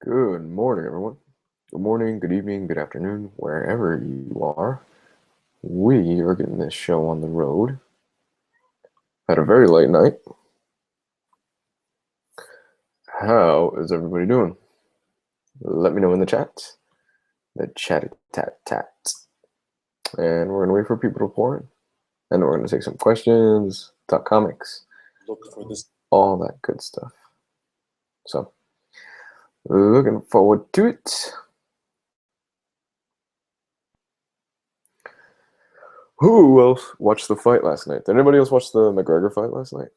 Good morning, everyone. Good morning, good evening, good afternoon, wherever you are. We are getting this show on the road. Had a very late night. How is everybody doing? Let me know in the chat. The chatty tat tat. And we're gonna wait for people to pour in. And we're gonna take some questions, talk comics, Look for this. all that good stuff. So, looking forward to it. Who else watched the fight last night? Did anybody else watch the McGregor fight last night?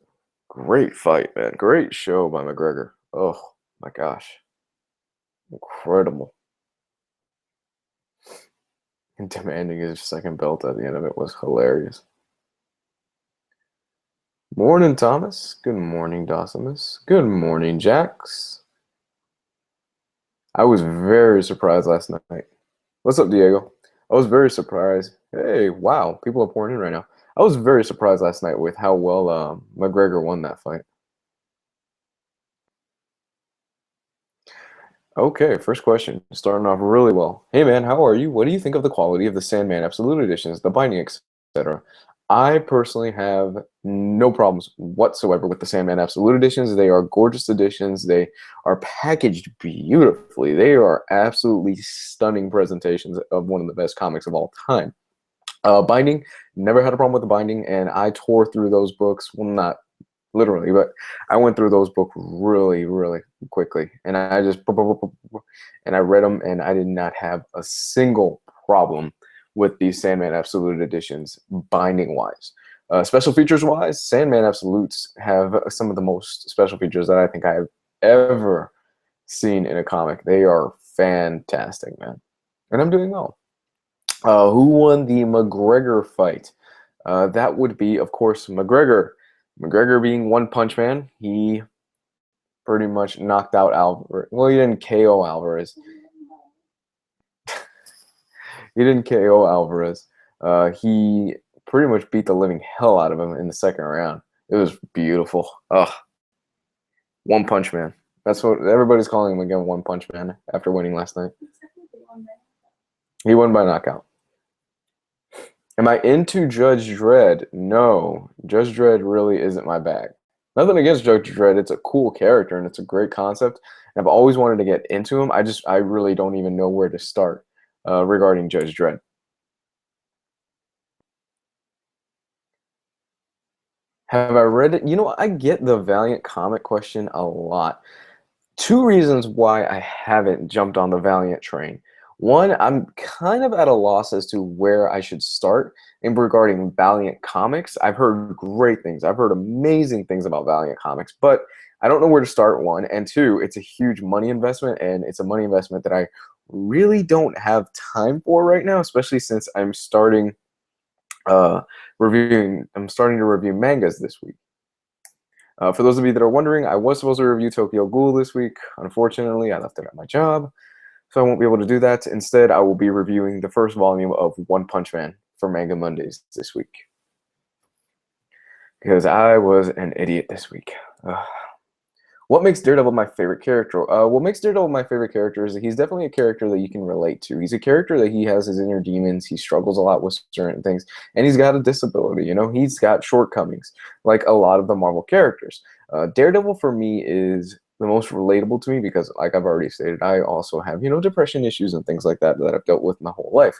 Great fight, man. Great show by McGregor. Oh my gosh. Incredible. And demanding his second belt at the end of it was hilarious. Morning, Thomas. Good morning, Dosimus. Good morning, Jax. I was very surprised last night. What's up, Diego? I was very surprised. Hey, wow, people are pouring in right now. I was very surprised last night with how well McGregor won that fight. Okay, first question. Starting off really well. Hey man, how are you? What do you think of the quality of the Sandman Absolute Editions, the binding, etc.? I personally have no problems whatsoever with the Sandman Absolute Editions. They are gorgeous editions. They are packaged beautifully. They are absolutely stunning presentations of one of the best comics of all time. Binding, never had a problem with the binding, and I tore through those books. Well, not literally, but I went through those books really, really quickly, and I just and I read them, and I did not have a single problem with these Sandman Absolute editions, binding wise. Special features wise, Sandman Absolutes have some of the most special features that I think I have ever seen in a comic. They are fantastic, man, and I'm doing well. Who won the McGregor fight? That would be, of course, McGregor. McGregor being One Punch Man, he pretty much knocked out Alvarez. Well, he didn't KO Alvarez. He didn't KO Alvarez. He pretty much beat the living hell out of him in the second round. It was beautiful. Ugh. One Punch Man. That's what everybody's calling him again, One Punch Man, after winning last night. He won by knockout. Am I into Judge Dredd? No. Judge Dredd really isn't my bag. Nothing against Judge Dredd. It's a cool character and it's a great concept. And I've always wanted to get into him. I really don't even know where to start regarding Judge Dredd. Have I read it? You know, I get the Valiant comic question a lot. Two reasons why I haven't jumped on the Valiant train. One, I'm kind of at a loss as to where I should start in regarding Valiant comics. I've heard great things. I've heard amazing things about Valiant comics, but I don't know where to start, one. And two, it's a huge money investment, and it's a money investment that I really don't have time for right now, especially since I'm starting I'm starting to review mangas this week. For those of you that are wondering, I was supposed to review Tokyo Ghoul this week. Unfortunately, I left it at my job, so I won't be able to do that. Instead, I will be reviewing the first volume of One Punch Man for Manga Mondays this week. Because I was an idiot this week. What makes Daredevil my favorite character? What makes Daredevil my favorite character is that he's definitely a character that you can relate to. He's a character that he has his inner demons. He struggles a lot with certain things, and he's got a disability. You know, he's got shortcomings, like a lot of the Marvel characters. Daredevil for me is the most relatable to me because, like I've already stated, I also have depression issues and things like that that I've dealt with my whole life.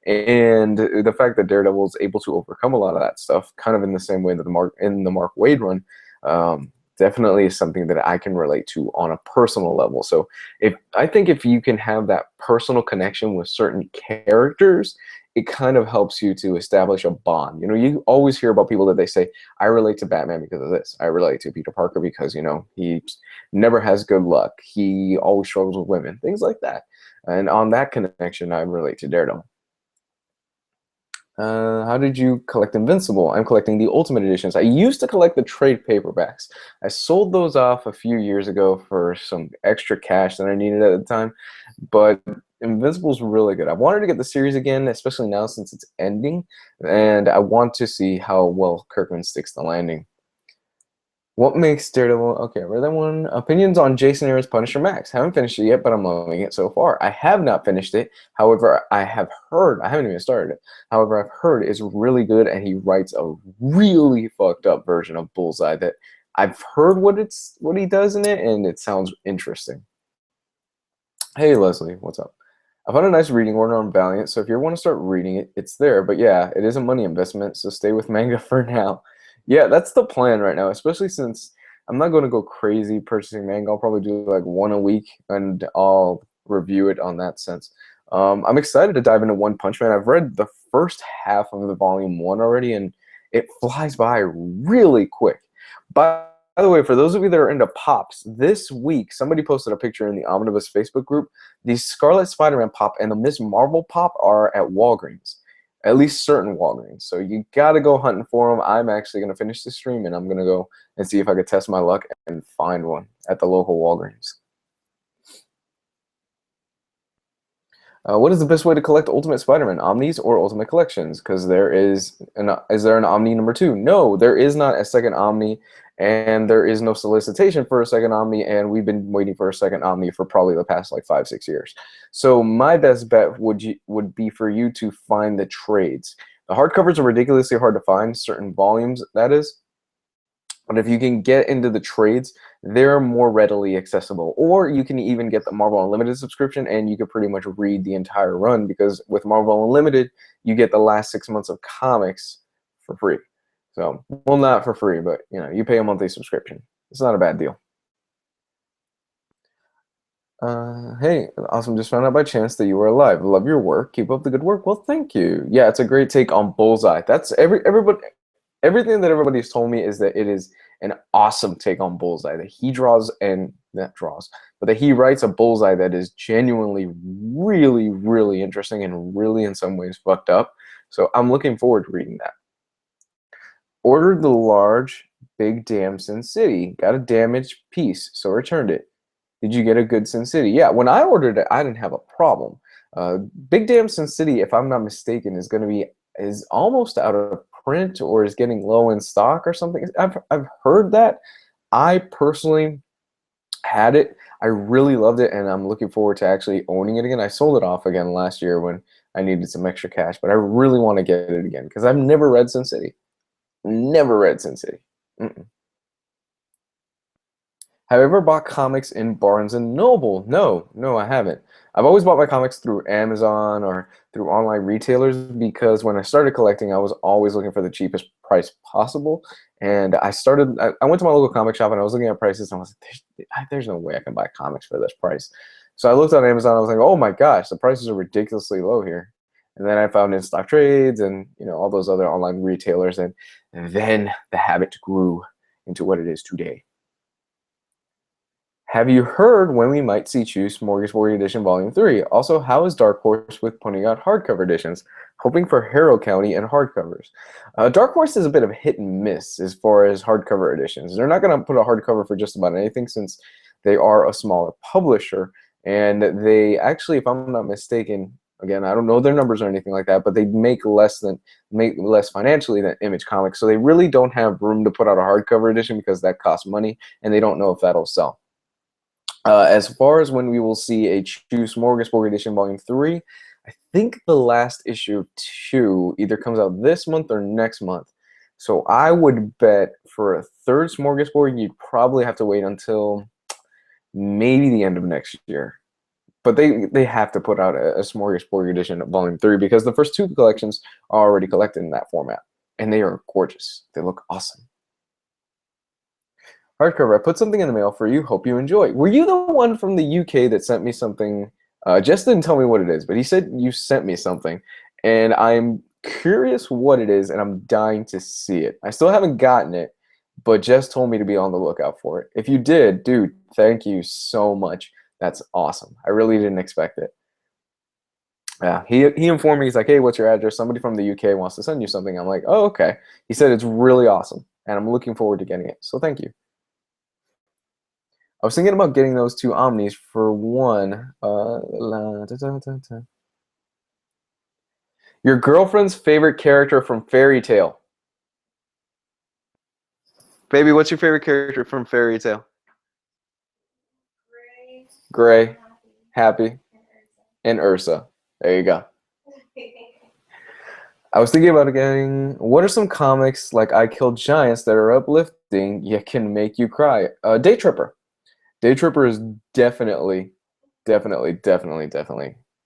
And the fact that Daredevil is able to overcome a lot of that stuff, kind of in the same way that the Mark Waid run. Definitely is something that I can relate to on a personal level. So I think if you can have that personal connection with certain characters, it kind of helps you to establish a bond. You know, you always hear about people that they say, I relate to Batman because of this. I relate to Peter Parker because, he never has good luck. He always struggles with women, things like that. And on that connection, I relate to Daredevil. How did you collect Invincible? I'm collecting the Ultimate Editions. I used to collect the trade paperbacks. I sold those off a few years ago for some extra cash that I needed at the time, but Invincible's really good. I wanted to get the series again, especially now since it's ending, and I want to see how well Kirkman sticks the landing. What makes Daredevil? Okay, read that one. Opinions on Jason Aaron's Punisher Max. Haven't finished it yet, but I'm loving it so far. I have not finished it. However, I have heard. I haven't even started it. However, I've heard it's really good, and he writes a really fucked up version of Bullseye that I've heard what he does in it, and it sounds interesting. Hey Leslie, what's up? I found a nice reading order on Valiant, so if you want to start reading it, it's there. But yeah, it is a money investment, so stay with manga for now. Yeah, that's the plan right now, especially since I'm not going to go crazy purchasing manga. I'll probably do like one a week, and I'll review it on that sense. I'm excited to dive into One Punch Man. I've read the first half of the volume 1 already, and it flies by really quick. By the way, for those of you that are into pops, this week somebody posted a picture in the Omnibus Facebook group. The Scarlet Spider-Man pop and the Ms. Marvel pop are at Walgreens, at least certain Walgreens. So you gotta go hunting for them. I'm actually gonna finish the stream and I'm gonna go and see if I could test my luck and find one at the local Walgreens. What is the best way to collect Ultimate Spider-Man? Omnis or Ultimate Collections? Because is there an Omni number 2? No, there is not a second Omni, and there is no solicitation for a second Omni, and we've been waiting for a second Omni for probably the past like 5-6 years. So my best bet would be for you to find the trades. The hardcovers are ridiculously hard to find, certain volumes, that is. But if you can get into the trades, they're more readily accessible. Or you can even get the Marvel Unlimited subscription, and you can pretty much read the entire run, because with Marvel Unlimited, you get the last 6 months of comics for free. So, well, not for free, but you pay a monthly subscription. It's not a bad deal. Hey, awesome. Just found out by chance that you were alive. Love your work. Keep up the good work. Well, thank you. Yeah, it's a great take on Bullseye. That's everybody. Everything that everybody's told me is that it is an awesome take on Bullseye. That he draws and not draws, but that he writes a Bullseye that is genuinely really, really interesting and really in some ways fucked up. So I'm looking forward to reading that. Ordered the large, big damn Sin City. Got a damaged piece, so returned it. Did you get a good Sin City? Yeah, when I ordered it, I didn't have a problem. Big damn Sin City, if I'm not mistaken, is almost out of print or is getting low in stock or something. I've heard that. I personally had it. I really loved it, and I'm looking forward to actually owning it again. I sold it off again last year when I needed some extra cash, but I really want to get it again because I've never read Sin City. Never read Sin City. Mm-mm. Have you ever bought comics in Barnes and Noble? No, no, I haven't. I've always bought my comics through Amazon or through online retailers because when I started collecting, I was always looking for the cheapest price possible. And I went to my local comic shop and I was looking at prices and I was like, there's no way I can buy comics for this price. So I looked on Amazon. I was like, oh my gosh, the prices are ridiculously low here. And then I found in stock trades and all those other online retailers, and then the habit grew into what it is today. Have you heard when we might see Choose Smorgasbord Edition Volume 3? Also, how is Dark Horse with putting out hardcover editions? Hoping for Harrow County and hardcovers. Dark Horse is a bit of hit and miss as far as hardcover editions. They're not going to put a hardcover for just about anything since they are a smaller publisher. And they actually, if I'm not mistaken, again, I don't know their numbers or anything like that, but they make less financially than Image Comics. So they really don't have room to put out a hardcover edition because that costs money, and they don't know if that'll sell. As far as when we will see a Choose Smorgasbord Edition Volume 3, I think the last issue of 2 either comes out this month or next month. So I would bet for a third Smorgasbord, you'd probably have to wait until maybe the end of next year. But they have to put out a Smorgasbord Edition of Volume 3 because the first 2 collections are already collected in that format. And they are gorgeous. They look awesome. Hardcover, I put something in the mail for you. Hope you enjoy. Were you the one from the UK that sent me something? Jess didn't tell me what it is, but he said you sent me something. And I'm curious what it is, and I'm dying to see it. I still haven't gotten it, but Jess told me to be on the lookout for it. If you did, dude, thank you so much. That's awesome. I really didn't expect it. Yeah, he informed me. He's like, hey, what's your address? Somebody from the UK wants to send you something. I'm like, oh, okay. He said it's really awesome, and I'm looking forward to getting it. So thank you. I was thinking about getting those 2 Omnis for one. Your girlfriend's favorite character from Fairy Tail. Baby, what's your favorite character from Fairy Tale? Gray, Gray, Happy, Happy, and Ursa. and Ursa. There you go. I was thinking about getting. What are some comics like I Killed Giants that are uplifting yet can make you cry? Day Tripper. Day Tripper is definitely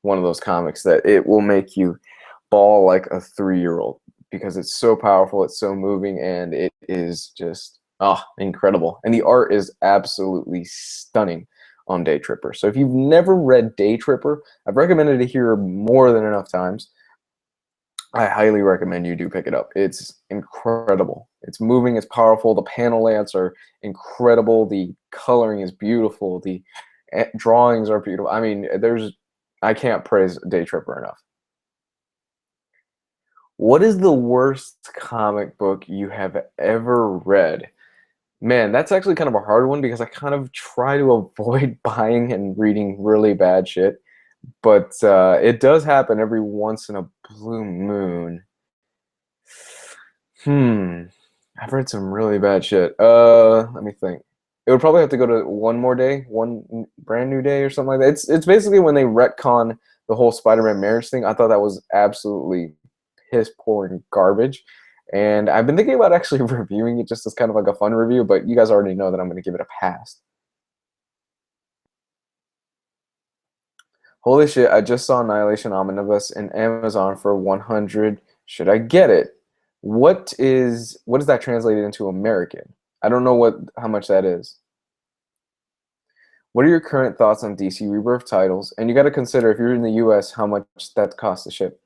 one of those comics that it will make you bawl like a 3-year-old because it's so powerful, it's so moving, and it is just incredible. And the art is absolutely stunning on Day Tripper. So if you've never read Day Tripper, I've recommended it here more than enough times. I highly recommend you do pick it up. It's incredible. It's moving, it's powerful. The panel layouts are incredible. The coloring is beautiful. The drawings are beautiful. I mean, I can't praise Day Tripper enough. What is the worst comic book you have ever read? Man, that's actually kind of a hard one because I kind of try to avoid buying and reading really bad shit. But it does happen every once in a blue moon. Hmm. I've read some really bad shit. Let me think. It would probably have to go to One More Day, One Brand New Day, or something like that. It's basically when they retcon the whole Spider-Man marriage thing. I thought that was absolutely piss poor and garbage. And I've been thinking about actually reviewing it just as kind of like a fun review, but you guys already know that I'm going to give it a pass. Holy shit, I just saw Annihilation Omnibus in Amazon for 100. Should I get it? What is that translated into American? I don't know how much that is. What are your current thoughts on DC Rebirth titles? And you got to consider if you're in the US how much that costs to ship.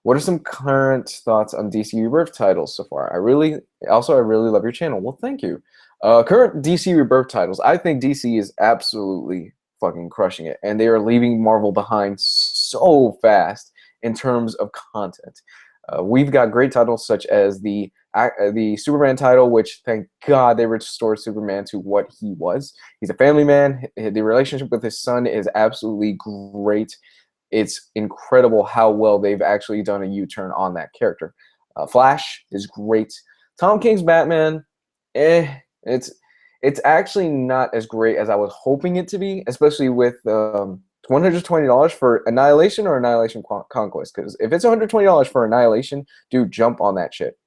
What are some current thoughts on DC Rebirth titles so far? I really love your channel. Well, thank you. Current DC Rebirth titles. I think DC is absolutely fucking crushing it, and they are leaving Marvel behind so fast in terms of content. We've got great titles such as the Superman title, which thank God they restored Superman to what he was. He's a family man. The relationship with his son is absolutely great. It's incredible how well they've actually done a U-turn on that character. Flash is great. Tom King's Batman, it's actually not as great as I was hoping it to be, especially with $120 for Annihilation or Annihilation Conquest. Because if it's $120 for Annihilation, dude, jump on that shit.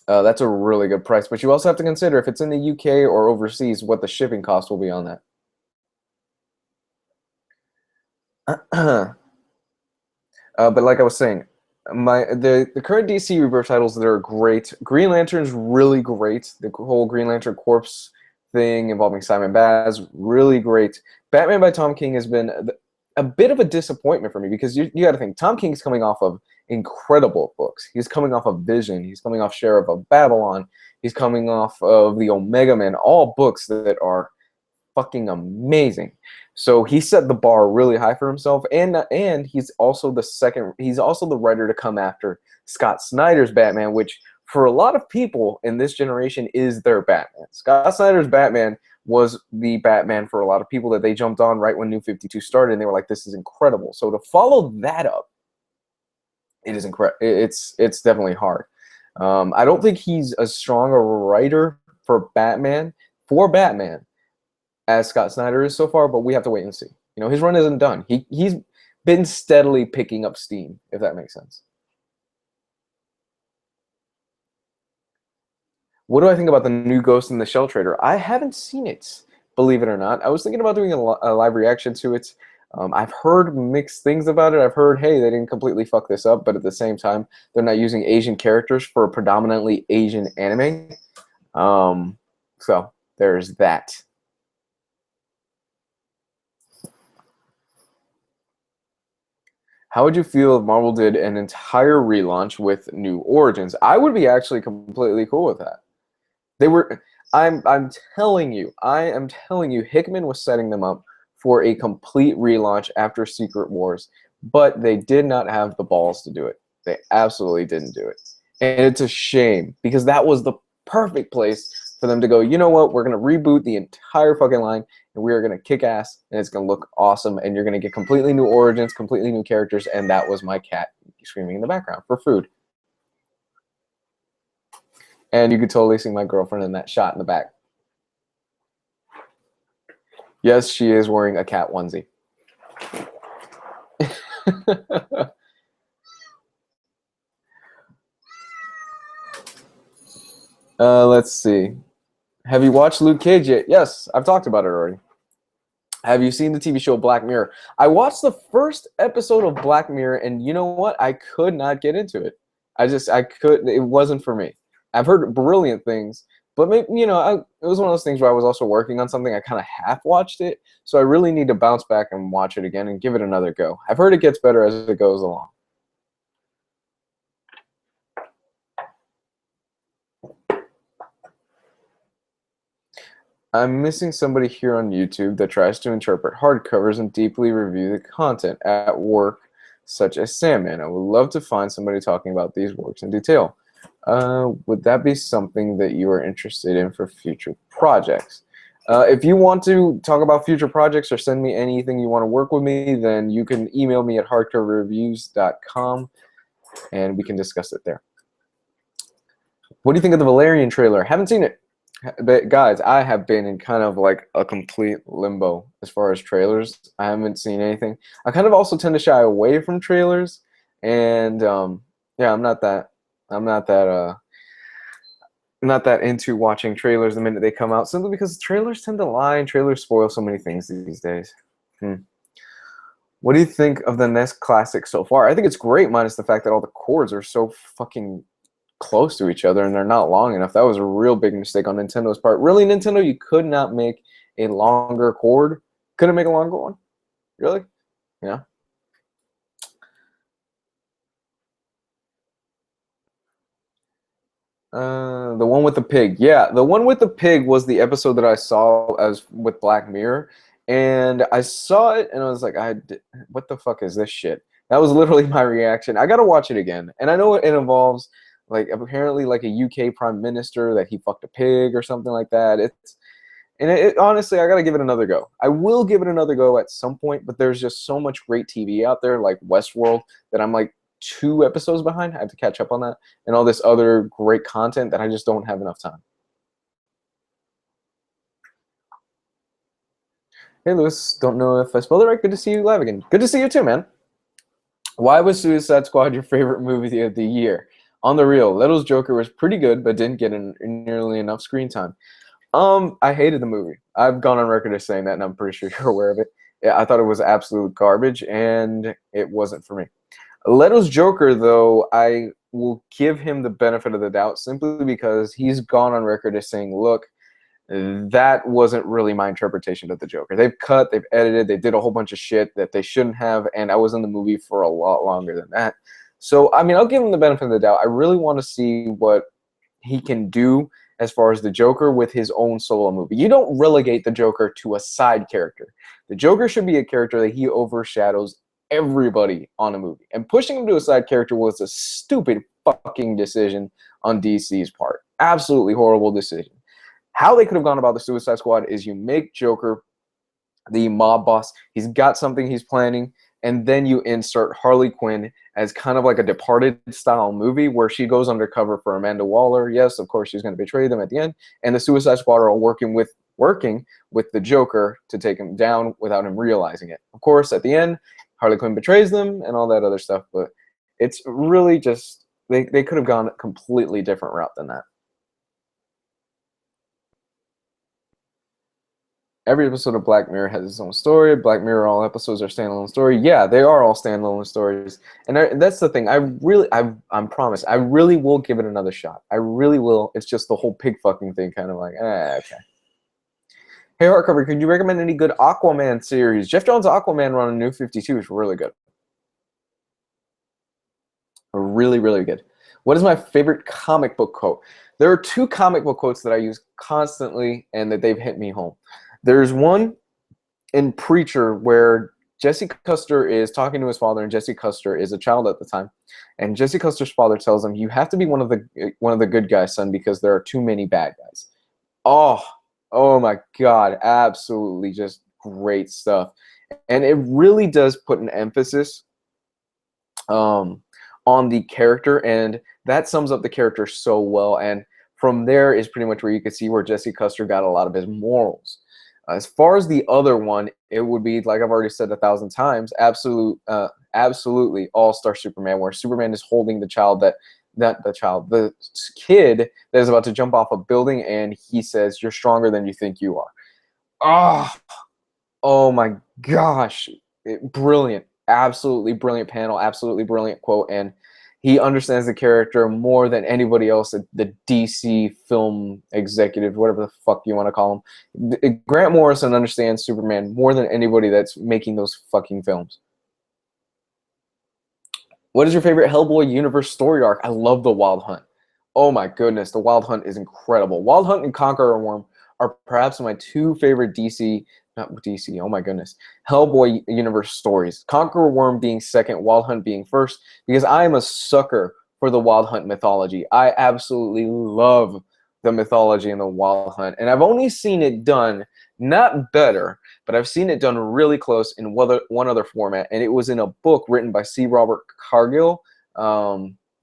That's a really good price. But you also have to consider if it's in the UK or overseas, what the shipping cost will be on that. But like I was saying, the current DC Rebirth titles that are great. Green Lantern's really great. The whole Green Lantern Corpse thing involving Simon Baz, really great. Batman by Tom King has been a bit of a disappointment for me because you got to think Tom King's coming off of incredible books. He's coming off of Vision. He's coming off Sheriff of Babylon. He's coming off of the Omega Man. All books that are fucking amazing. So he set the bar really high for himself, and he's also the writer to come after Scott Snyder's Batman, which for a lot of people in this generation is their Batman. Scott Snyder's Batman was the Batman for a lot of people that they jumped on right when New 52 started, and they were like, "This is incredible." So to follow that up, it is incredible. It's definitely hard. I don't think he's as strong a writer for Batman as Scott Snyder is so far, but we have to wait and see. You know, his run isn't done. He's been steadily picking up steam, if that makes sense. What do I think about the new Ghost in the Shell trailer? I haven't seen it, believe it or not. I was thinking about doing a live reaction to it. I've heard mixed things about it. I've heard, hey, they didn't completely fuck this up, but at the same time, they're not using Asian characters for a predominantly Asian anime. So there's that. How would you feel if Marvel did an entire relaunch with new origins? I would be actually completely cool with that. They were I'm telling you, I am telling you, Hickman was setting them up for a complete relaunch after Secret Wars, but they did not have the balls to do it. They absolutely didn't do it. And it's a shame because that was the perfect place for them to go, you know what, we're going to reboot the entire fucking line and we are going to kick ass and it's going to look awesome and you're going to get completely new origins, completely new characters, and that was my cat screaming in the background for food. And you could totally see my girlfriend in that shot in the back. Yes, she is wearing a cat onesie. Let's see. Have you watched Luke Cage yet? Yes, I've talked about it already. Have you seen the TV show Black Mirror? I watched the first episode of Black Mirror, and you know what? I could not get into it. I couldn't. It wasn't for me. I've heard brilliant things, but maybe, it was one of those things where I was also working on something. I kind of half watched it, so I really need to bounce back and watch it again and give it another go. I've heard it gets better as it goes along. I'm missing somebody here on YouTube that tries to interpret hardcovers and deeply review the content at work, such as Sandman. I would love to find somebody talking about these works in detail. Would that be something that you are interested in for future projects? If you want to talk about future projects or send me anything you want to work with me, then you can email me at hardcoverreviews.com and we can discuss it there. What do you think of the Valerian trailer? Haven't seen it. But guys, I have been in kind of like a complete limbo as far as trailers. I haven't seen anything. I kind of also tend to shy away from trailers, and yeah, I'm not that into watching trailers the minute they come out, simply because trailers tend to lie and trailers spoil so many things these days. What do you think of the NES Classic so far? I think it's great, minus the fact that all the chords are so fucking close to each other and they're not long enough. That was a real big mistake on Nintendo's part. Really, Nintendo, you could not make a longer cord? Couldn't make a longer one? Really? Yeah. The one with the pig. Yeah, the one with the pig was the episode that I saw as with Black Mirror, and I saw it and I was like, what the fuck is this shit? That was literally my reaction. I gotta watch it again, and I know it involves like apparently like a UK prime minister that he fucked a pig or something like that. Honestly, I gotta give it another go. I will give it another go at some point, but there's just so much great TV out there, like Westworld, that I'm like 2 episodes behind. I have to catch up on that, and all this other great content that I just don't have enough time. Hey, Lewis, don't know if I spelled it right. Good to see you live again. Good to see you too, man. Why was Suicide Squad your favorite movie of the year? On the real, Leto's Joker was pretty good, but didn't get nearly enough screen time. I hated the movie. I've gone on record as saying that, and I'm pretty sure you're aware of it. Yeah, I thought it was absolute garbage, and it wasn't for me. Leto's Joker, though, I will give him the benefit of the doubt simply because he's gone on record as saying, look, that wasn't really my interpretation of the Joker. They've cut, they've edited, they did a whole bunch of shit that they shouldn't have, and I was in the movie for a lot longer than that. So, I mean, I'll give him the benefit of the doubt. I really want to see what he can do as far as the Joker with his own solo movie. You don't relegate the Joker to a side character. The Joker should be a character that he overshadows everybody on a movie. And pushing him to a side character was a stupid fucking decision on DC's part. Absolutely horrible decision. How they could have gone about the Suicide Squad is you make Joker the mob boss. He's got something he's planning, and then you insert Harley Quinn as kind of like a Departed style movie where she goes undercover for Amanda Waller. Yes, of course, she's going to betray them at the end, and the Suicide Squad are working with the Joker to take him down without him realizing it. Of course, at the end, Harley Quinn betrays them and all that other stuff, but it's really just they could have gone a completely different route than that. Every episode of Black Mirror has its own story. Black Mirror, all episodes are standalone story. Yeah, they are all standalone stories, and that's the thing. I'm promised. I really will give it another shot. I really will. It's just the whole pig fucking thing, kind of like, okay. Hey, Hardcover, could you recommend any good Aquaman series? Jeff Johns' Aquaman run on New 52 is really good. Really, really good. What is my favorite comic book quote? There are 2 comic book quotes that I use constantly and that they've hit me home. There's one in Preacher where Jesse Custer is talking to his father, and Jesse Custer is a child at the time. And Jesse Custer's father tells him, "You have to be one of the good guys, son, because there are too many bad guys." Oh my God, absolutely just great stuff. And it really does put an emphasis on the character, and that sums up the character so well. And from there is pretty much where you could see where Jesse Custer got a lot of his morals. As far as the other one, it would be, like I've already said 1,000 times, absolutely All-Star Superman, where Superman is holding the kid that is about to jump off a building, and he says, "You're stronger than you think you are." Oh my gosh, brilliant, absolutely brilliant panel, absolutely brilliant quote, and he understands the character more than anybody else at the DC film executive, whatever the fuck you want to call him. Grant Morrison understands Superman more than anybody that's making those fucking films. What is your favorite Hellboy universe story arc? I love the Wild Hunt. Oh my goodness, the Wild Hunt is incredible. Wild Hunt and Conqueror Worm are perhaps my two favorite oh my goodness, Hellboy universe stories. Conqueror Worm being second, Wild Hunt being first, because I am a sucker for the Wild Hunt mythology. I absolutely love the mythology in the Wild Hunt, and I've only seen it done, not better, but I've seen it done really close in one other format, and it was in a book written by C. Robert Cargill,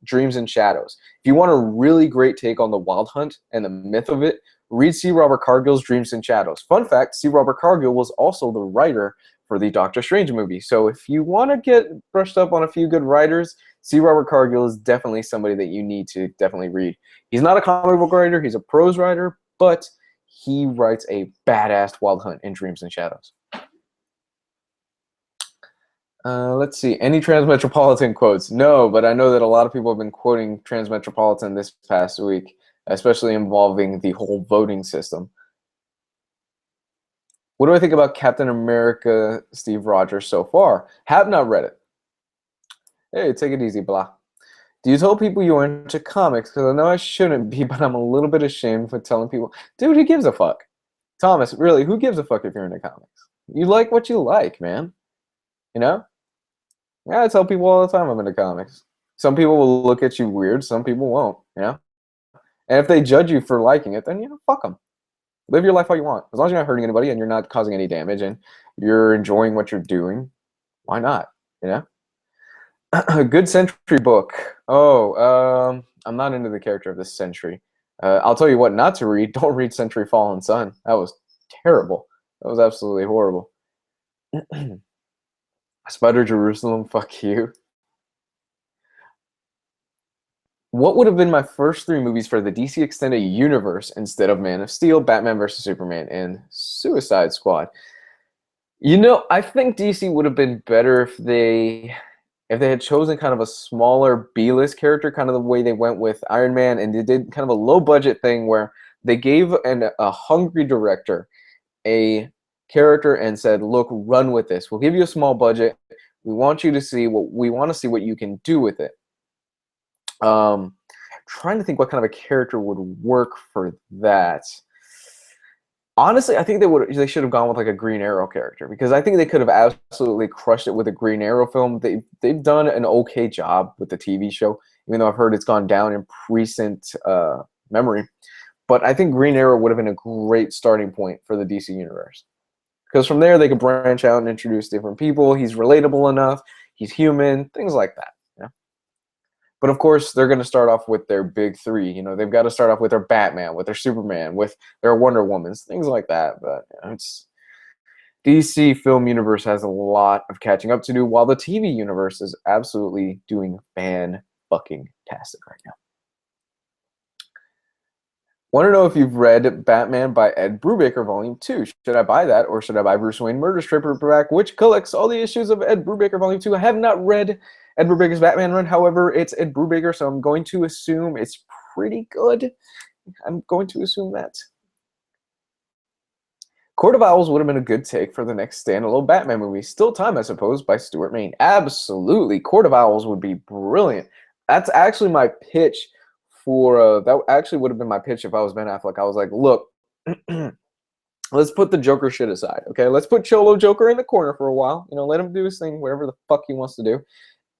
Dreams and Shadows. If you want a really great take on the Wild Hunt and the myth of it, read C. Robert Cargill's Dreams and Shadows. Fun fact, C. Robert Cargill was also the writer for the Doctor Strange movie. So if you want to get brushed up on a few good writers, C. Robert Cargill is definitely somebody that you need to definitely read. He's not a comic book writer, he's a prose writer, but he writes a badass Wild Hunt in Dreams and Shadows. Let's see. Any Transmetropolitan quotes? No, but I know that a lot of people have been quoting Transmetropolitan this past week, especially involving the whole voting system. What do I think about Captain America Steve Rogers so far? Have not read it. Hey, take it easy, blah. Do you tell people you are into comics? Because I know I shouldn't be, but I'm a little bit ashamed for telling people. Dude, who gives a fuck? Thomas, really, who gives a fuck if you're into comics? You like what you like, man. You know? Yeah, I tell people all the time I'm into comics. Some people will look at you weird, some people won't, you know? And if they judge you for liking it, then, you know, fuck them. Live your life how you want. As long as you're not hurting anybody and you're not causing any damage and you're enjoying what you're doing, why not, you know? A good Sentry book. Oh, I'm not into the character of this Sentry. I'll tell you what not to read. Don't read Sentry Fallen Sun. That was terrible. That was absolutely horrible. Spider Jerusalem, fuck you. What would have been my first 3 movies for the DC Extended Universe instead of Man of Steel, Batman vs. Superman, and Suicide Squad? You know, I think DC would have been better if they had chosen kind of a smaller B-list character, kind of the way they went with Iron Man, and they did kind of a low-budget thing where they gave a hungry director a character and said, look, run with this. We'll give you a small budget. We want to see what you can do with it. Trying to think what kind of a character would work for that. Honestly, I think they should have gone with like a Green Arrow character, because I think they could have absolutely crushed it with a Green Arrow film. They've done an okay job with the TV show, even though I've heard it's gone down in recent memory. But I think Green Arrow would have been a great starting point for the DC universe, because from there they could branch out and introduce different people. He's relatable enough. He's human. Things like that. But of course, they're going to start off with their big 3. You know, they've got to start off with their Batman, with their Superman, with their Wonder Womans, things like that. But you know, it's DC film universe has a lot of catching up to do, while the TV universe is absolutely doing fan-fucking-tastic right now. Want to know if you've read Batman by Ed Brubaker Volume 2. Should I buy that, or should I buy Bruce Wayne Murder Strip paperback, which collects all the issues of Ed Brubaker Volume 2? I have not read Ed Brubaker's Batman run. However, it's Ed Brubaker, so I'm going to assume it's pretty good. I'm going to assume that. Court of Owls would have been a good take for the next standalone Batman movie. Still Time, I suppose, by Stuart Main. Absolutely. Court of Owls would be brilliant. That's actually my pitch for that actually would have been my pitch if I was Ben Affleck. I was like, look, let's put the Joker shit aside, okay? Let's put Cholo Joker in the corner for a while. You know, let him do his thing, whatever the fuck he wants to do.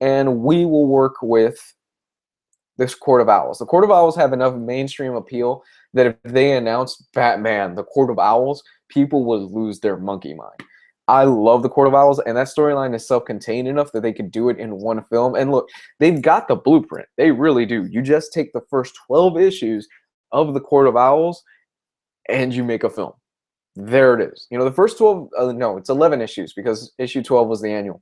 And we will work with this Court of Owls. The Court of Owls have enough mainstream appeal that if they announce Batman, the Court of Owls, people would lose their monkey mind. I love the Court of Owls, and that storyline is self-contained enough that they could do it in one film. And look, they've got the blueprint. They really do. You just take the first 12 issues of the Court of Owls, and you make a film. There it is. You know, the first 12, no, it's 11 issues because issue 12 was the annual.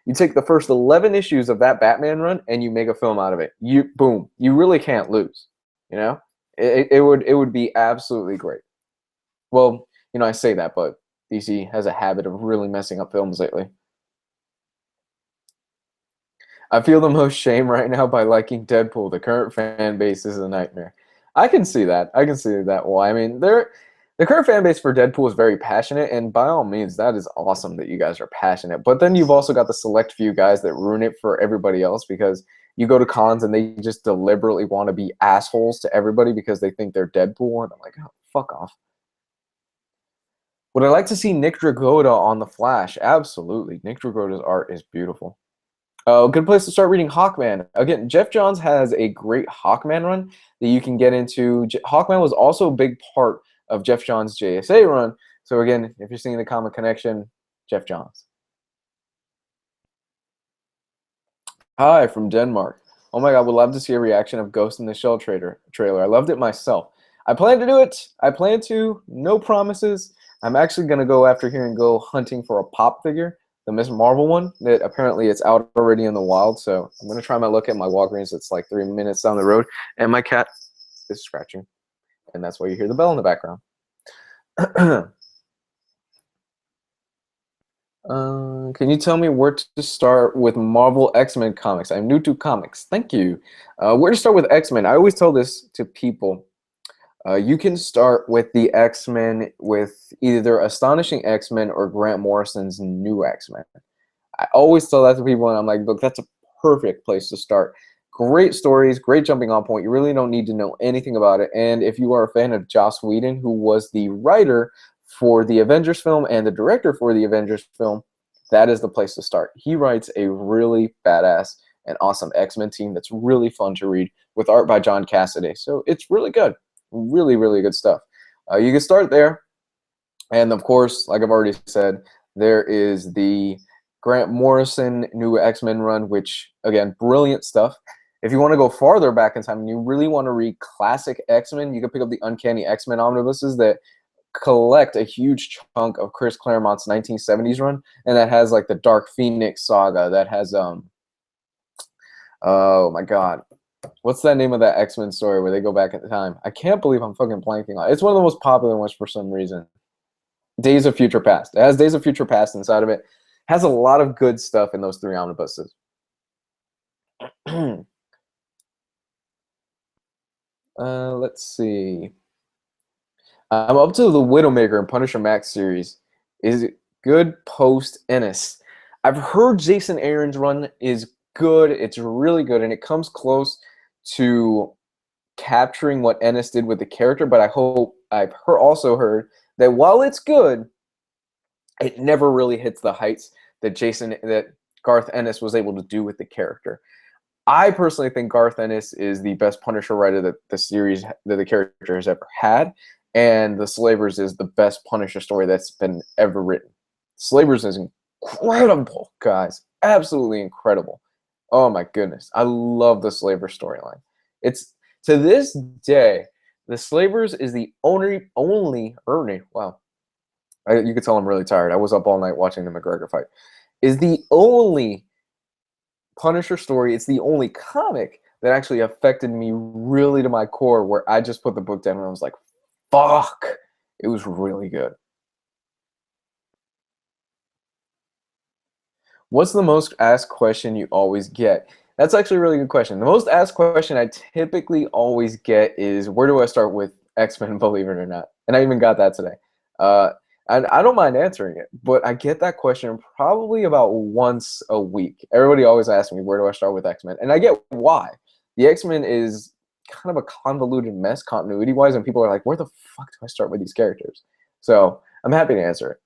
You take the first 11 issues of that Batman run and you make a film out of it. Boom. You really can't lose. You know, it would be absolutely great. Well, you know, I say that, but DC has a habit of really messing up films lately. I feel the most shame right now by liking Deadpool. The current fan base is a nightmare. I can see that. I can see that. Why? I mean, the current fan base for Deadpool is very passionate, and by all means, that is awesome that you guys are passionate. But then you've also got the select few guys that ruin it for everybody else because you go to cons and they just deliberately want to be assholes to everybody because they think they're Deadpool, and I'm like, oh, fuck off. Would I like to see Nick Dragotta on The Flash? Absolutely. Nick Dragotta's art is beautiful. Good place to start reading Hawkman. Again, Jeff Johns has a great Hawkman run that you can get into. Hawkman was also a big part of Jeff Johns' JSA run. So again, if you're seeing the comic connection, Jeff Johns. Hi, from Denmark. Oh my god, would love to see a reaction of Ghost in the Shell trailer. I loved it myself. I plan to do it. I plan to. No promises. I'm actually going to go after here and go hunting for a pop figure. The Ms. Marvel one that apparently it's out already in the wild. So I'm going to try my luck at my Walgreens. It's like 3 minutes down the road. And my cat is scratching. And that's why you hear the bell in the background. Can you tell me where to start with Marvel X-Men comics? I'm new to comics. Thank you. Where to start with X-Men? I always tell this to people. You can start with the X-Men with either Astonishing X-Men or Grant Morrison's New X-Men. I always tell that to people, and I'm like, look, that's a perfect place to start. Great stories, great jumping on point. You really don't need to know anything about it. And if you are a fan of Joss Whedon, who was the writer for the Avengers film and the director for the Avengers film, that is the place to start. He writes a really badass and awesome X-Men team that's really fun to read with art by John Cassaday. So it's really good. Really, really good stuff. You can start there. And of course, like I've already said, there is the Grant Morrison New X-Men run, which, again, brilliant stuff. If you want to go farther back in time and you really want to read classic X-Men, you can pick up the Uncanny X-Men omnibuses that collect a huge chunk of Chris Claremont's 1970s run, and that has like the Dark Phoenix saga, that has oh my god, what's that name of that X-Men story where they go back in time? I can't believe I'm fucking blanking on it. It's one of the most popular ones for some reason. Days of Future Past. It has Days of Future Past inside of it. Has a lot of good stuff in those 3 omnibuses. Let's see. I'm up to the Widowmaker and Punisher Max series. Is it good post Ennis? I've heard Jason Aaron's run is good. It's really good, and it comes close to capturing what Ennis did with the character, but I've also heard that while it's good, it never really hits the heights that Garth Ennis was able to do with the character. I personally think Garth Ennis is the best Punisher writer that the character has ever had, and the Slavers is the best Punisher story that's been ever written. Slavers is incredible, guys. Absolutely incredible. Oh my goodness. I love the Slaver storyline. It's, to this day, the Slavers is the only wow. You could tell I'm really tired. I was up all night watching the McGregor fight. Is the only Punisher story, it's the only comic that actually affected me really to my core, where I just put the book down and I was like, fuck. It was really good. What's the most asked question you always get? That's actually a really good question. The most asked question I typically always get is, where do I start with X-Men, believe it or not? And I even got that today. And I don't mind answering it, but I get that question probably about once a week. Everybody always asks me, where do I start with X-Men? And I get why. The X-Men is kind of a convoluted mess continuity-wise, and people are like, where the fuck do I start with these characters? So I'm happy to answer it.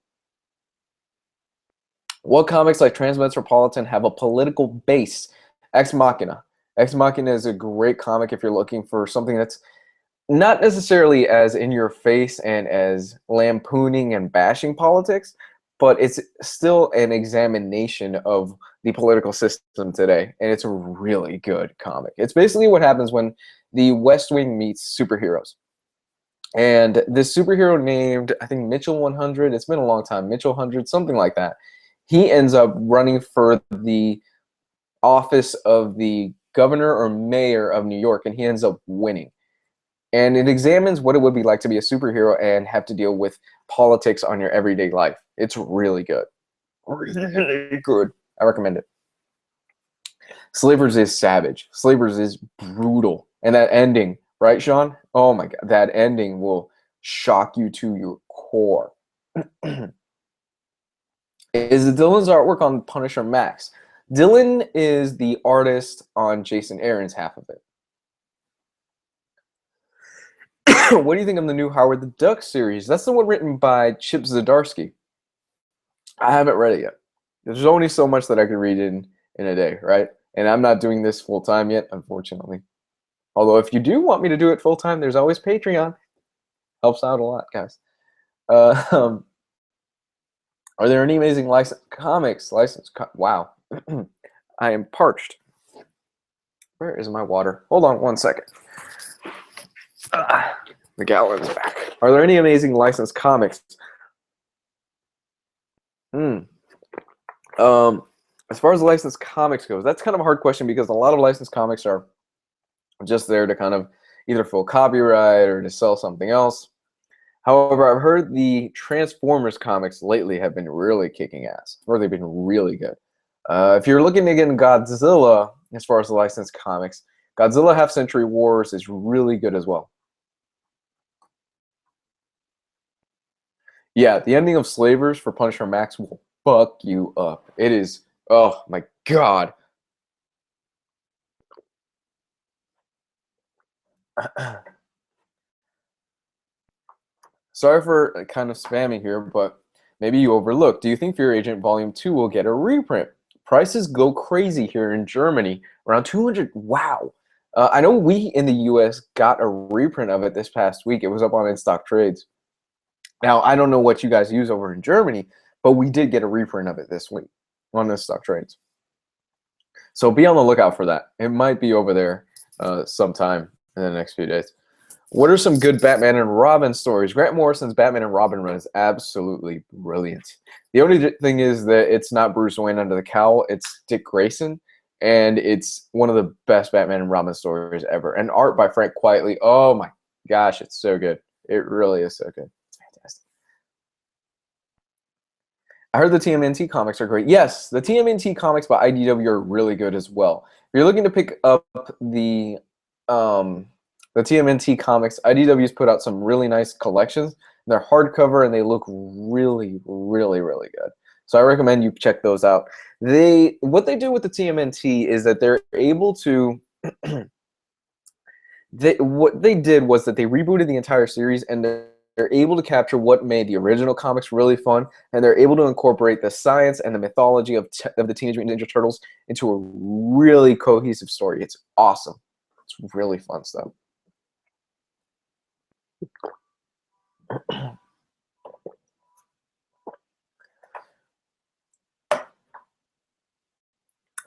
What comics like Transmetropolitan have a political base? Ex Machina. Ex Machina is a great comic if you're looking for something that's not necessarily as in your face and as lampooning and bashing politics, but it's still an examination of the political system today, and it's a really good comic. It's basically what happens when the West Wing meets superheroes. And this superhero named, I think, Mitchell 100, it's been a long time, Mitchell 100, something like that. He ends up running for the office of the governor or mayor of New York, and he ends up winning. And it examines what it would be like to be a superhero and have to deal with politics on your everyday life. It's really good. Really good. I recommend it. Slavers is savage. Slavers is brutal. And that ending, right, Sean? Oh my God. That ending will shock you to your core. Is Dylan's artwork on Punisher Max? Dylan is the artist on Jason Aaron's half of it. What do you think of the new Howard the Duck series? That's the one written by Chip Zdarsky. I haven't read it yet. There's only so much that I could read in a day, right? And I'm not doing this full time yet, unfortunately. Although if you do want me to do it full time, there's always Patreon. Helps out a lot, guys. Are there any amazing comics? Wow. I am parched. Where is my water? Hold on one second. The gallon's back. Are there any amazing licensed comics? As far as licensed comics goes, that's kind of a hard question because a lot of licensed comics are just there to kind of either fill copyright or to sell something else. However, I've heard the Transformers comics lately have been really kicking ass, or they've been really good. If you're looking to get Godzilla, as far as the licensed comics, Godzilla Half Century Wars is really good as well. Yeah, the ending of Slavers for Punisher Max will fuck you up. It is, oh my God. Sorry for kind of spamming here, but maybe you overlooked. Do you think Fear Agent Volume 2 will get a reprint? Prices go crazy here in Germany, around 200. Wow. I know we in the US got a reprint of it this past week. It was up on In Stock Trades. Now, I don't know what you guys use over in Germany, but we did get a reprint of it this week on In Stock Trades. So be on the lookout for that. It might be over there sometime in the next few days. What are some good Batman and Robin stories? Grant Morrison's Batman and Robin run is absolutely brilliant. The only thing is that it's not Bruce Wayne under the cowl. It's Dick Grayson, and it's one of the best Batman and Robin stories ever. And art by Frank Quitely. Oh my gosh, it's so good. It really is so good. It's fantastic. I heard the TMNT comics are great. Yes, the TMNT comics by IDW are really good as well. If you're looking to pick up the TMNT comics, IDW's put out some really nice collections. They're hardcover and they look really, really, really good. So I recommend you check those out. What they do with the TMNT is that they're able to what they did was that they rebooted the entire series, and they're able to capture what made the original comics really fun, and they're able to incorporate the science and the mythology of the Teenage Mutant Ninja Turtles into a really cohesive story. It's awesome. It's really fun stuff.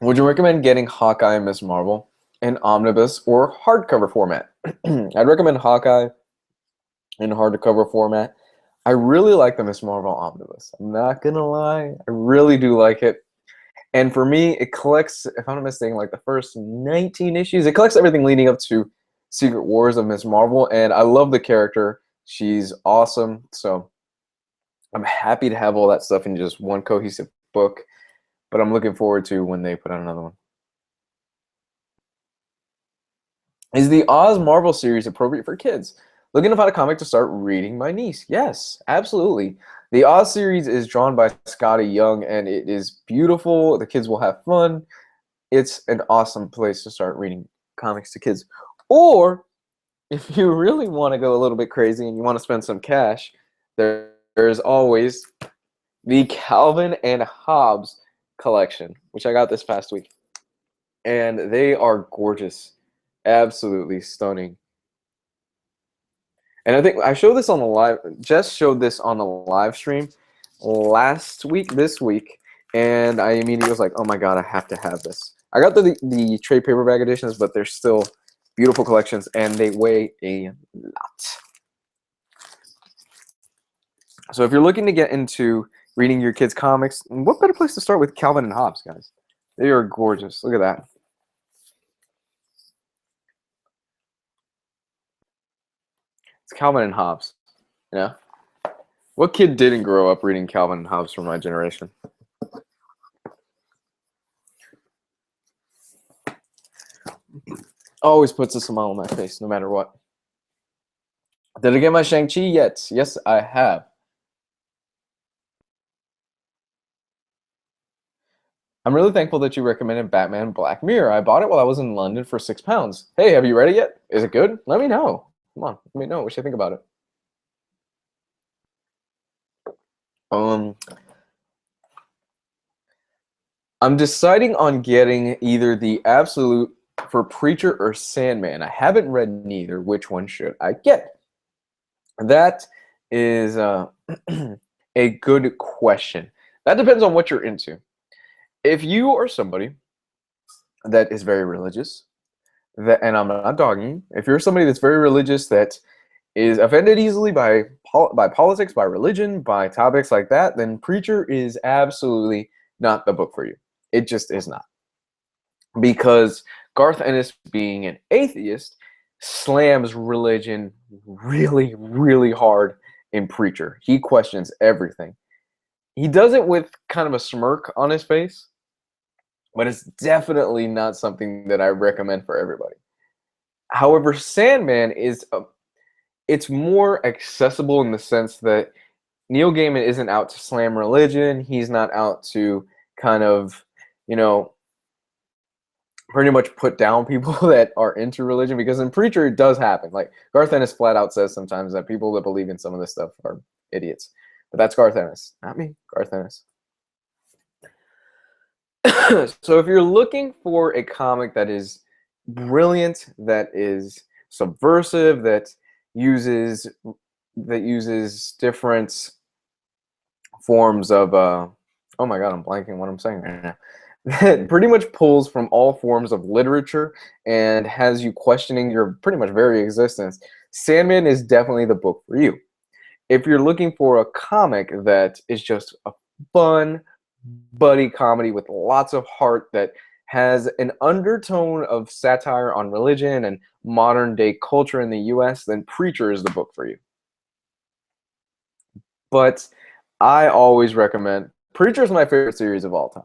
Would you recommend getting Hawkeye and Ms. Marvel in omnibus or hardcover format? I'd recommend Hawkeye in hardcover format. I really like the Ms. Marvel omnibus. I'm not gonna lie, I really do like it. And for me, it collects, if I'm not mistaken, like the first 19 issues. It collects everything leading up to Secret Wars of Ms. Marvel, and I love the character. She's awesome. So I'm happy to have all that stuff in just one cohesive book, but I'm looking forward to when they put out another one. Is the Oz Marvel series appropriate for kids? Looking to find a comic to start reading my niece. Yes, absolutely. The Oz series is drawn by Scotty Young, and it is beautiful. The kids will have fun. It's an awesome place to start reading comics to kids. Or if you really want to go a little bit crazy and you want to spend some cash, there's always the Calvin and Hobbes collection, which I got this past week. And they are gorgeous. Absolutely stunning. And I think I showed this on the live, Jess showed this on the live stream this week, and I immediately was like, oh my God, I have to have this. I got the trade paperback editions, but they're still beautiful collections, and they weigh a lot. So if you're looking to get into reading your kids' comics, what better place to start with Calvin and Hobbes, guys? They are gorgeous. Look at that. It's Calvin and Hobbes. Yeah. What kid didn't grow up reading Calvin and Hobbes from my generation? Always puts a smile on my face, no matter what. Did I get my Shang-Chi yet? Yes, I have. I'm really thankful that you recommended Batman Black Mirror. I bought it while I was in London for £6. Hey, have you read it yet? Is it good? Let me know. Come on, let me know what you think about it. I'm deciding on getting either the Absolute for Preacher or Sandman. I haven't read neither. Which one should I get? That is a good question. That depends on what you're into. If you are somebody that is very religious, and I'm not dogging, if you're somebody that's very religious that is offended easily by politics, by religion, by topics like that, then Preacher is absolutely not the book for you. It just is not. Because Garth Ennis, being an atheist, slams religion really, really hard in Preacher. He questions everything. He does it with kind of a smirk on his face, but it's definitely not something that I recommend for everybody. However, Sandman is it's more accessible in the sense that Neil Gaiman isn't out to slam religion. He's not out to kind of, pretty much put down people that are into religion, because in Preacher it does happen. Like Garth Ennis flat out says sometimes that people that believe in some of this stuff are idiots. But that's Garth Ennis, not me, Garth Ennis. So if you're looking for a comic that is brilliant, that is subversive, that uses different forms of oh my god, I'm blanking what I'm saying right now. That pretty much pulls from all forms of literature and has you questioning your pretty much very existence, Sandman is definitely the book for you. If you're looking for a comic that is just a fun buddy comedy with lots of heart, that has an undertone of satire on religion and modern day culture in the US, then Preacher is the book for you. But I always recommend Preacher is my favorite series of all time.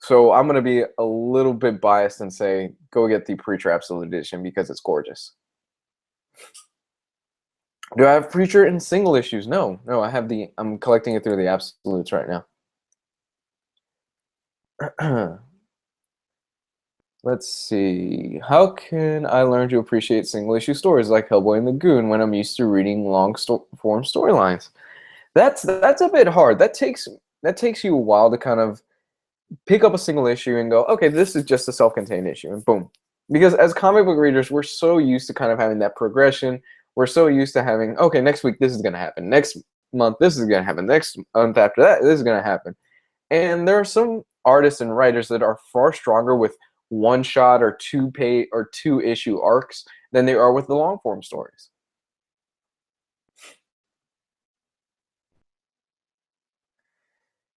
So I'm going to be a little bit biased and say go get the Preacher Absolute Edition because it's gorgeous. Do I have Preacher in single issues? No, I have I'm collecting it through the Absolutes right now. Let's see. How can I learn to appreciate single issue stories like Hellboy and the Goon when I'm used to reading long form storylines? That's a bit hard. That takes you a while to kind of pick up a single issue and go, okay, this is just a self-contained issue, and boom. Because as comic book readers, we're so used to kind of having that progression. We're so used to having, okay, next week this is going to happen. Next month this is going to happen. Next month after that this is going to happen. And there are some artists and writers that are far stronger with one shot or two issue arcs than they are with the long form stories.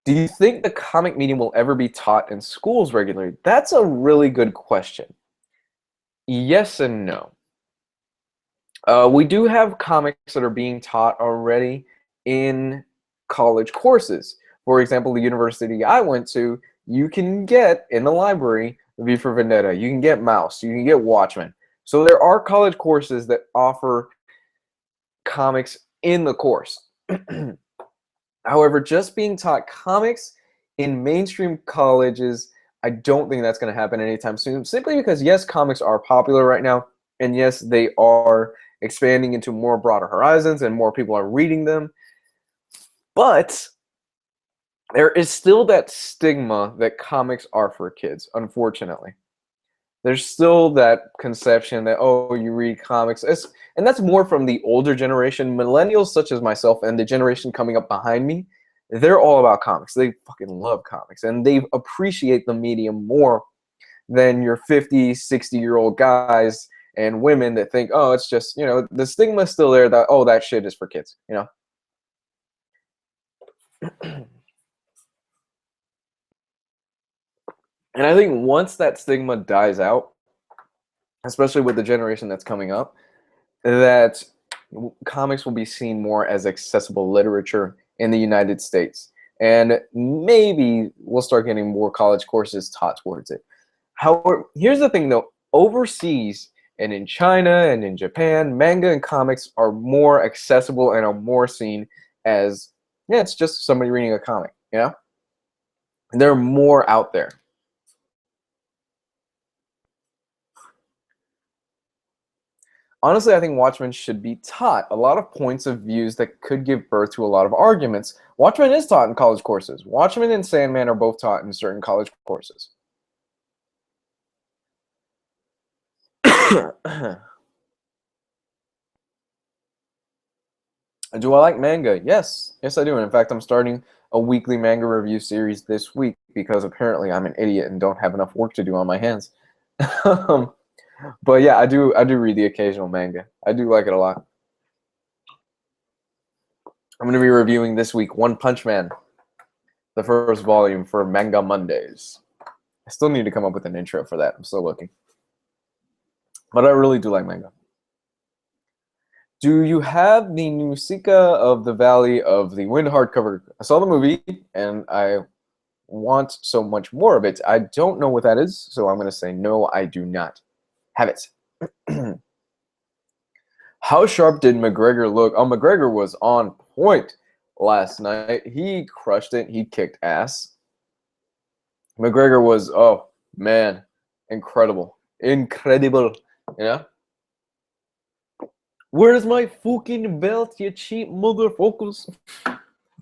Do you think the comic medium will ever be taught in schools regularly? That's a really good question. Yes and no. We do have comics that are being taught already in college courses. For example, the university I went to, you can get in the library V for Vendetta, you can get Mouse, you can get Watchmen. So there are college courses that offer comics in the course. However, just being taught comics in mainstream colleges, I don't think that's going to happen anytime soon, simply because, yes, comics are popular right now, and yes, they are expanding into more broader horizons and more people are reading them. But there is still that stigma that comics are for kids, unfortunately. There's still that conception that, oh, you read comics. And that's more from the older generation. Millennials such as myself and the generation coming up behind me, they're all about comics. They fucking love comics. And they appreciate the medium more than your 50, 60-year-old guys and women that think, oh, it's just, the stigma's still there that, oh, that shit is for kids, And I think once that stigma dies out, especially with the generation that's coming up, that comics will be seen more as accessible literature in the United States. And maybe we'll start getting more college courses taught towards it. However, here's the thing though, overseas and in China and in Japan, manga and comics are more accessible and are more seen as, yeah, it's just somebody reading a comic, you know? And they're more out there. Honestly, I think Watchmen should be taught. A lot of points of views that could give birth to a lot of arguments. Watchmen is taught in college courses. Watchmen and Sandman are both taught in certain college courses. Do I like manga? Yes. Yes, I do. And in fact, I'm starting a weekly manga review series this week because apparently I'm an idiot and don't have enough work to do on my hands. But yeah, I do read the occasional manga. I do like it a lot. I'm going to be reviewing this week One Punch Man, the first volume for Manga Mondays. I still need to come up with an intro for that. I'm still looking. But I really do like manga. Do you have the Nausicaa of the Valley of the Wind hardcover? I saw the movie, and I want so much more of it. I don't know what that is, so I'm going to say no, I do not have it. How sharp did McGregor look? Oh, McGregor was on point last night. He crushed it. He kicked ass. McGregor was, oh, man, incredible. Incredible, you know? Where's my fucking belt, you cheap motherfuckers?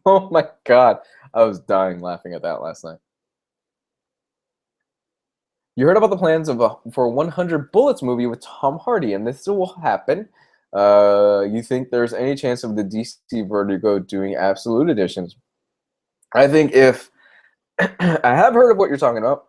Oh my god. I was dying laughing at that last night. You heard about the plans for a 100 Bullets movie with Tom Hardy, and this will happen. You think there's any chance of the DC Vertigo doing absolute editions? I think if I have heard of what you're talking about,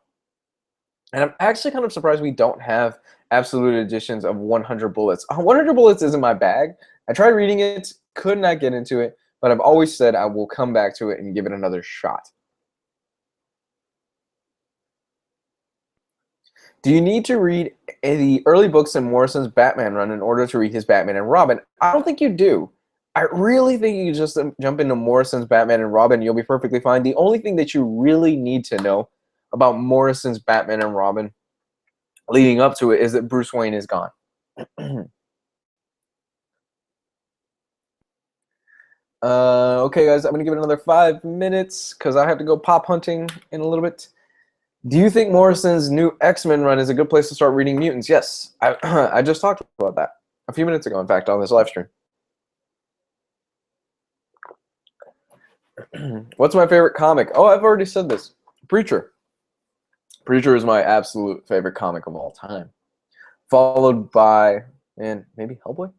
and I'm actually kind of surprised we don't have absolute editions of 100 Bullets. 100 Bullets isn't my bag. I tried reading it, could not get into it, but I've always said I will come back to it and give it another shot. Do you need to read the early books in Morrison's Batman run in order to read his Batman and Robin? I don't think you do. I really think you just jump into Morrison's Batman and Robin and you'll be perfectly fine. The only thing that you really need to know about Morrison's Batman and Robin leading up to it is that Bruce Wayne is gone. Okay, guys, I'm going to give it another 5 minutes because I have to go pop hunting in a little bit. Do you think Morrison's new X-Men run is a good place to start reading mutants? Yes. I just talked about that a few minutes ago, in fact, on this live stream. What's my favorite comic? Oh, I've already said this. Preacher. Preacher is my absolute favorite comic of all time. Followed by, man, maybe Hellboy?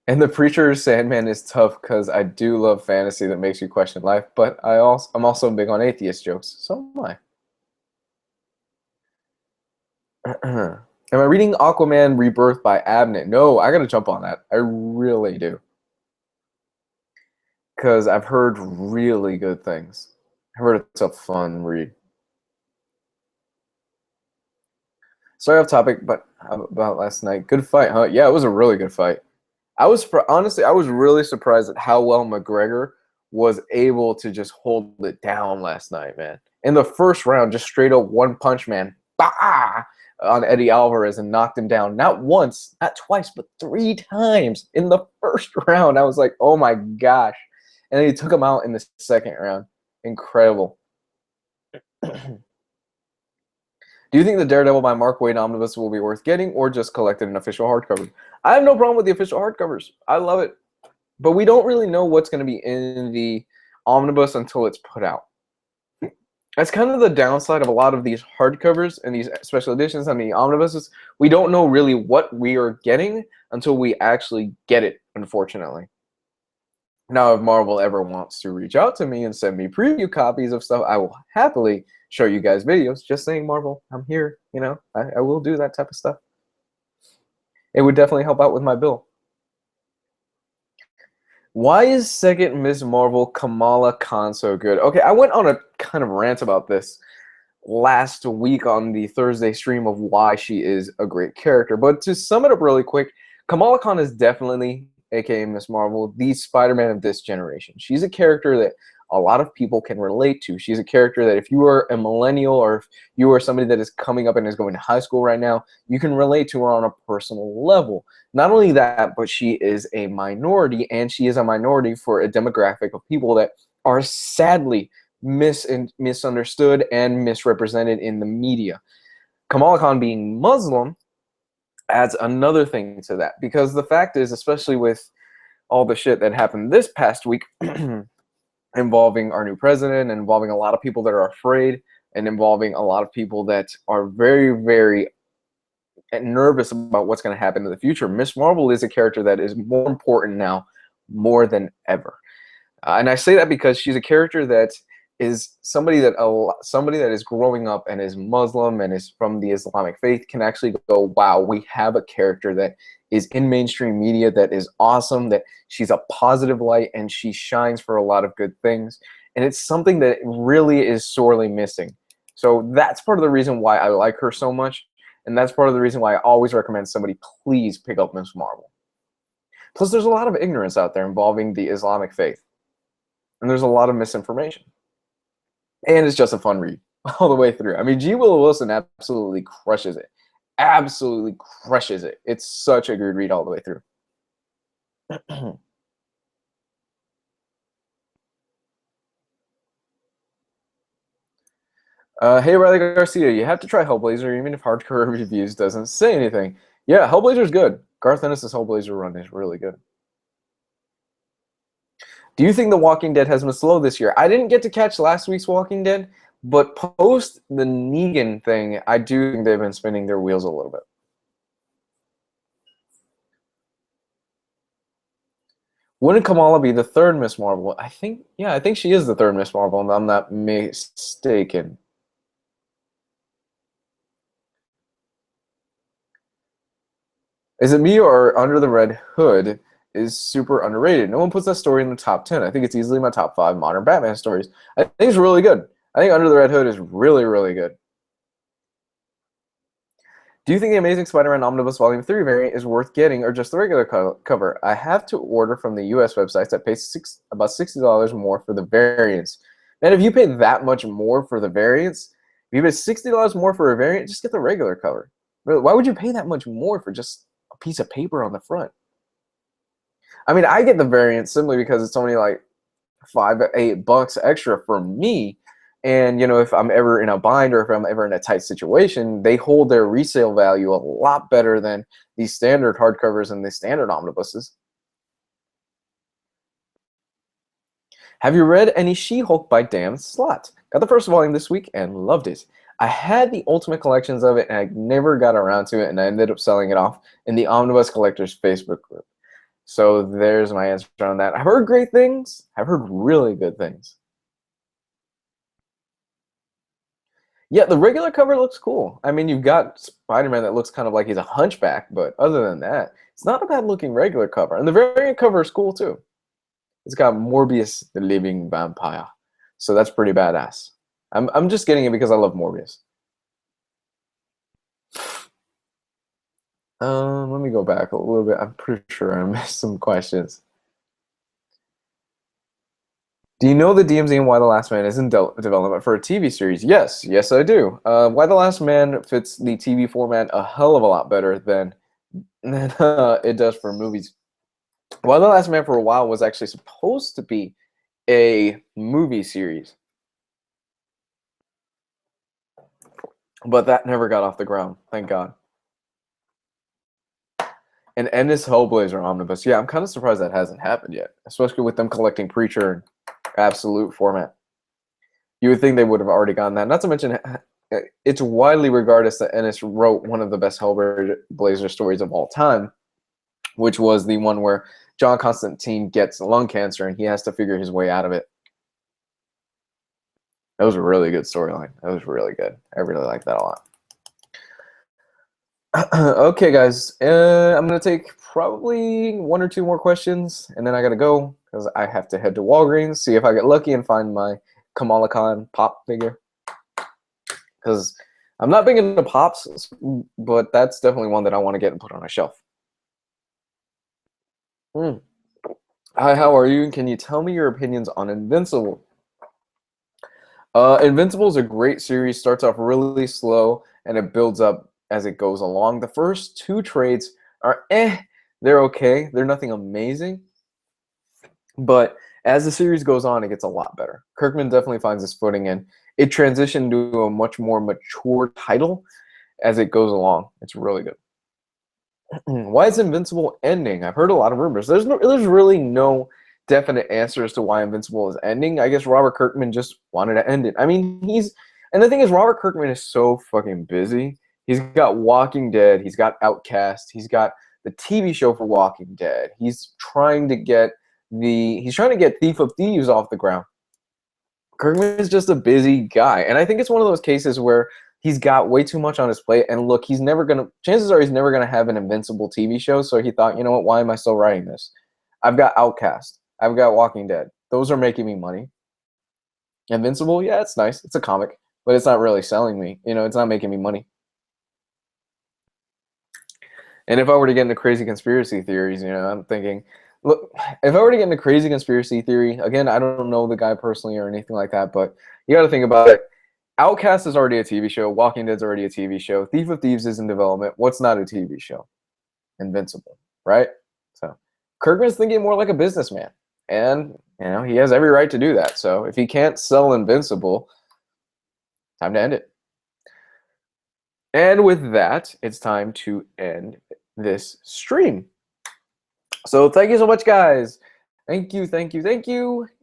And the Preacher Sandman is tough because I do love fantasy that makes you question life, but I'm also big on atheist jokes. So am I. Am I reading Aquaman Rebirth by Abnett? No, I gotta jump on that. I really do. Because I've heard really good things. I heard it's a fun read. Sorry off topic, but how about last night? Good fight, huh? Yeah, it was a really good fight. Honestly, I was really surprised at how well McGregor was able to just hold it down last night, man. In the first round, just straight up one punch, man, bah, on Eddie Alvarez and knocked him down. Not once, not twice, but 3 times in the first round. I was like, oh my gosh. And then he took him out in the second round. Incredible. Do you think the Daredevil by Mark Waid omnibus will be worth getting or just collected an official hardcover? I have no problem with the official hardcovers. I love it. But we don't really know what's going to be in the omnibus until it's put out. That's kind of the downside of a lot of these hardcovers and these special editions and the omnibuses. We don't know really what we are getting until we actually get it, unfortunately. Now, if Marvel ever wants to reach out to me and send me preview copies of stuff, I will happily show you guys videos. Just saying, Marvel, I'm here. You know, I will do that type of stuff. It would definitely help out with my bill. Why is second Miss Marvel Kamala Khan so good? Okay, I went on a kind of rant about this last week on the Thursday stream of why she is a great character. But to sum it up really quick, Kamala Khan is definitely, aka Miss Marvel, the Spider-Man of this generation. She's a character that a lot of people can relate to. She's a character that if you are a millennial or if you are somebody that is coming up and is going to high school right now, you can relate to her on a personal level. Not only that, but she is a minority, and she is a minority for a demographic of people that are sadly misunderstood and misrepresented in the media. Kamala Khan being Muslim adds another thing to that, because the fact is, especially with all the shit that happened this past week involving our new president and involving a lot of people that are afraid and involving a lot of people that are very, very nervous about what's going to happen in the future, Miss Marvel is a character that is more important now more than ever. And I say that because she's a character that is somebody that is growing up and is Muslim and is from the Islamic faith can actually go, wow, we have a character that is in mainstream media that is awesome, that she's a positive light and she shines for a lot of good things. And it's something that really is sorely missing. So that's part of the reason why I like her so much. And that's part of the reason why I always recommend somebody please pick up Miss Marvel. Plus, there's a lot of ignorance out there involving the Islamic faith. And there's a lot of misinformation. And it's just a fun read all the way through. I mean, G. Willow Wilson absolutely crushes it. Absolutely crushes it. It's such a good read all the way through. Hey, Riley Garcia, you have to try Hellblazer, even if Hardcore Reviews doesn't say anything. Yeah, Hellblazer's good. Garth Ennis' Hellblazer run is really good. Do you think The Walking Dead has been slow this year? I didn't get to catch last week's Walking Dead, but post the Negan thing, I do think they've been spinning their wheels a little bit. Wouldn't Kamala be the third Miss Marvel? I think she is the third Miss Marvel, if I'm not mistaken. Is it me or Under the Red Hood is super underrated? No one puts that story in the top 10. I think it's easily my top 5 modern Batman stories. I think it's really good. I think Under the Red Hood is really, really good. Do you think the Amazing Spider-Man Omnibus Volume 3 variant is worth getting or just the regular cover? I have to order from the US websites that pay about $60 more for the variants. Man, if you pay that much more for the variants, if you pay $60 more for a variant, just get the regular cover. Why would you pay that much more for just a piece of paper on the front? I mean, I get the variant simply because it's only like $5 to $8 extra for me. And you know, if I'm ever in a bind or if I'm ever in a tight situation, they hold their resale value a lot better than the standard hardcovers and the standard omnibuses. Have you read any She-Hulk by Dan Slott? Got the first volume this week and loved it. I had the Ultimate Collections of it and I never got around to it, and I ended up selling it off in the Omnibus Collectors Facebook group. So there's my answer on that. I've heard great things. I've heard really good things. Yeah, the regular cover looks cool. I mean, you've got Spider-Man that looks kind of like he's a hunchback, but other than that, it's not a bad looking regular cover. And the variant cover is cool too. It's got Morbius the Living Vampire. So that's pretty badass. I'm just getting it because I love Morbius. Let me go back a little bit. I'm pretty sure I missed some questions. Do you know the DMZ and Y the Last Man is in development for a TV series? Yes, yes I do. Y the Last Man fits the TV format a hell of a lot better than it does for movies. Y the Last Man for a while was actually supposed to be a movie series, but that never got off the ground, thank God. And Ennis Hellblazer Omnibus, yeah, I'm kind of surprised that hasn't happened yet, especially with them collecting Preacher and Absolute format. You would think they would have already gotten that. Not to mention, it's widely regarded that Ennis wrote one of the best Hellblazer stories of all time, which was the one where John Constantine gets lung cancer and he has to figure his way out of it. That was a really good storyline. That was really good. I really liked that a lot. Okay, guys. I'm going to take probably 1 or 2 more questions, and then I got to go because I have to head to Walgreens, see if I get lucky and find my Kamala Khan pop figure. Because I'm not big into pops, but that's definitely one that I want to get and put on a shelf. Hi, how are you? And can you tell me your opinions on Invincible? Invincible is a great series. Starts off really slow and it builds up as it goes along. The first 2 trades are they're okay. They're nothing amazing. But as the series goes on, it gets a lot better. Kirkman definitely finds his footing and it transitioned to a much more mature title as it goes along. It's really good. Why is Invincible ending? I've heard a lot of rumors. There's really no definite answer as to why Invincible is ending. I guess Robert Kirkman just wanted to end it. I mean, and the thing is, Robert Kirkman is so fucking busy. He's got Walking Dead. He's got Outcast. He's got the TV show for Walking Dead. He's trying to get Thief of Thieves off the ground. Kirkman is just a busy guy, and I think it's one of those cases where he's got way too much on his plate, and look, chances are he's never gonna have an Invincible TV show, so he thought, you know what, why am I still writing this? I've got Outcast. I've got Walking Dead. Those are making me money. Invincible, yeah, it's nice. It's a comic, but it's not really selling me. It's not making me money. And if I were to get into crazy conspiracy theories, I'm thinking, look, if I were to get into crazy conspiracy theory, again, I don't know the guy personally or anything like that, but you got to think about it. Outcast is already a TV show. Walking Dead's already a TV show. Thief of Thieves is in development. What's not a TV show? Invincible, right? So Kirkman's thinking more like a businessman, and he has every right to do that. So if he can't sell Invincible, time to end it. And with that, it's time to end this stream. So thank you so much, guys. Thank you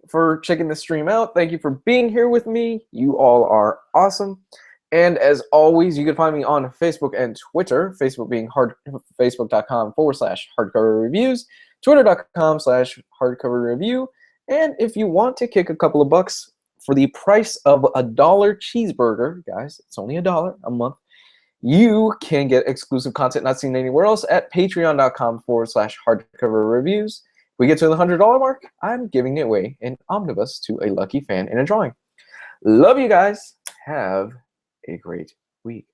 for checking the stream out. Thank you for being here with me. You all are awesome. And as always, you can find me on Facebook and Twitter. Facebook being facebook.com/hardcoverreviews, twitter.com/hardcoverreview. And if you want to kick a couple of bucks for the price of $1 cheeseburger, guys, it's only $1 a month, you can get exclusive content not seen anywhere else at patreon.com/hardcoverreviews. If we get to the $100 mark, I'm giving away an omnibus to a lucky fan in a drawing. Love you guys. Have a great week.